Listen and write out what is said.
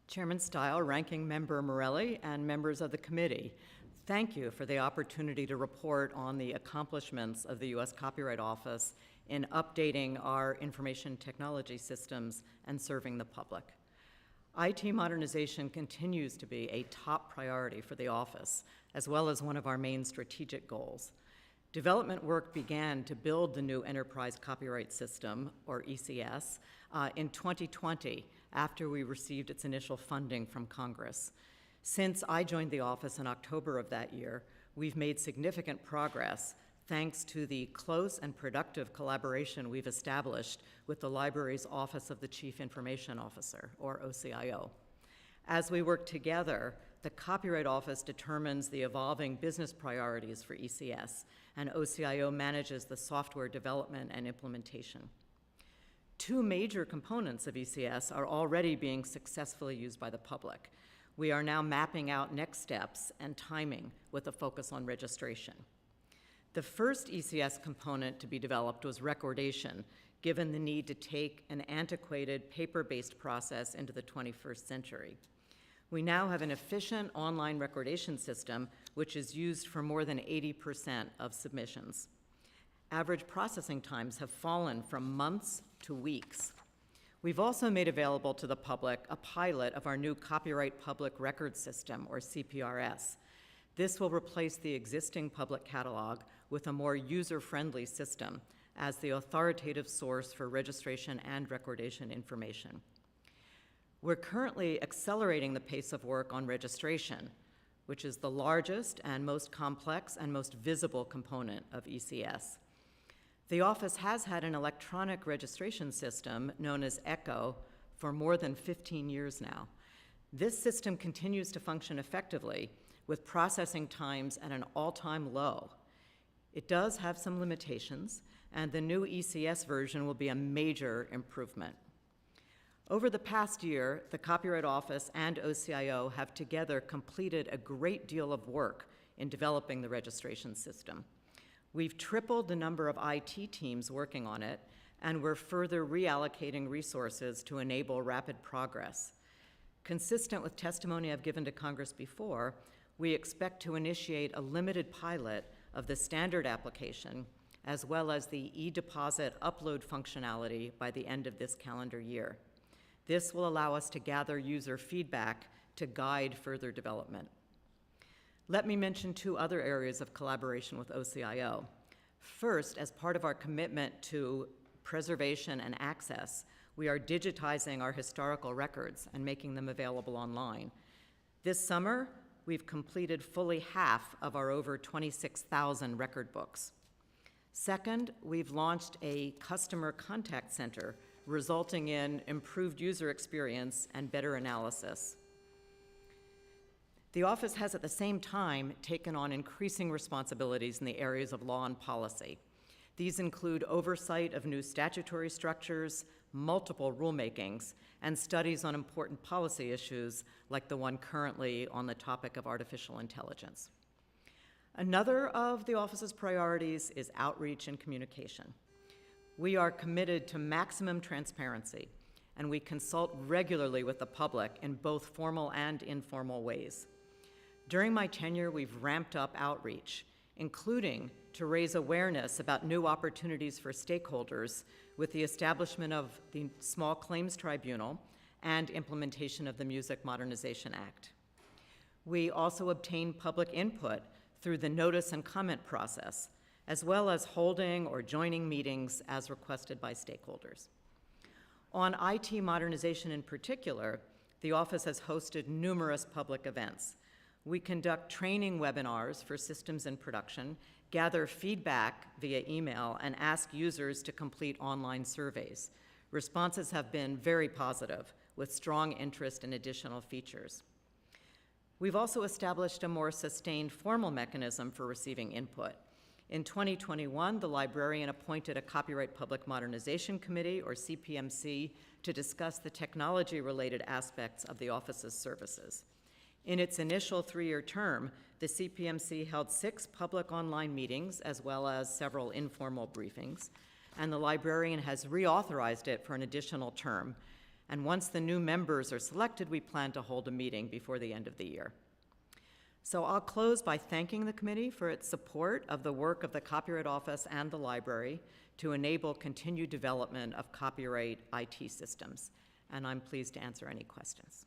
Chairman Stile, Ranking Member Morelli, and members of the committee, thank you for the opportunity to report on the accomplishments of the U.S. Copyright Office in updating our information technology systems and serving the public. IT modernization continues to be a top priority for the office, as well as one of our main strategic goals. Development work began to build the new Enterprise Copyright System, or ECS, in 2020 after we received its initial funding from Congress. Since I joined the office in October of that year, we've made significant progress thanks to the close and productive collaboration we've established with the library's Office of the Chief Information Officer, or OCIO. As we work together, the Copyright Office determines the evolving business priorities for ECS, and OCIO manages the software development and implementation. Two major components of ECS are already being successfully used by the public. We are now mapping out next steps and timing with a focus on registration. The first ECS component to be developed was recordation, given the need to take an antiquated paper-based process into the 21st century. We now have an efficient online recordation system, which is used for more than 80% of submissions. Average processing times have fallen from months to weeks. We've also made available to the public a pilot of our new Copyright Public Record System, or CPRS. This will replace the existing public catalog with a more user-friendly system as the authoritative source for registration and recordation information. We're currently accelerating the pace of work on registration, which is the largest and most complex and most visible component of ECS. The office has had an electronic registration system known as ECHO for more than 15 years now. This system continues to function effectively with processing times at an all-time low. It does have some limitations, and the new ECS version will be a major improvement. Over the past year, the Copyright Office and OCIO have together completed a great deal of work in developing the registration system. We've tripled the number of IT teams working on it, and we're further reallocating resources to enable rapid progress. Consistent with testimony I've given to Congress before, we expect to initiate a limited pilot of the standard application, as well as the e-deposit upload functionality by the end of this calendar year. This will allow us to gather user feedback to guide further development. Let me mention two other areas of collaboration with OCIO. First, as part of our commitment to preservation and access, we are digitizing our historical records and making them available online. This summer, we've completed fully half of our over 26,000 record books. Second, we've launched a customer contact center, resulting in improved user experience and better analysis. The office has at the same time taken on increasing responsibilities in the areas of law and policy. These include oversight of new statutory structures, multiple rulemakings, and studies on important policy issues like the one currently on the topic of artificial intelligence. Another of the office's priorities is outreach and communication. We are committed to maximum transparency, and we consult regularly with the public in both formal and informal ways. During my tenure, we've ramped up outreach, including to raise awareness about new opportunities for stakeholders with the establishment of the Small Claims Tribunal and implementation of the Music Modernization Act. We also obtain public input through the notice and comment process, as well as holding or joining meetings as requested by stakeholders. On IT modernization in particular, the office has hosted numerous public events. We conduct training webinars for systems in production, gather feedback via email, and ask users to complete online surveys. Responses have been very positive, with strong interest in additional features. We've also established a more sustained formal mechanism for receiving input. In 2021, the librarian appointed a Copyright Public Modernization Committee, or CPMC, to discuss the technology-related aspects of the office's services. In its initial 3-year term, the CPMC held 6 public online meetings, as well as several informal briefings, and the librarian has reauthorized it for an additional term. And once the new members are selected, we plan to hold a meeting before the end of the year. So I'll close by thanking the committee for its support of the work of the Copyright Office and the library to enable continued development of copyright IT systems. And I'm pleased to answer any questions.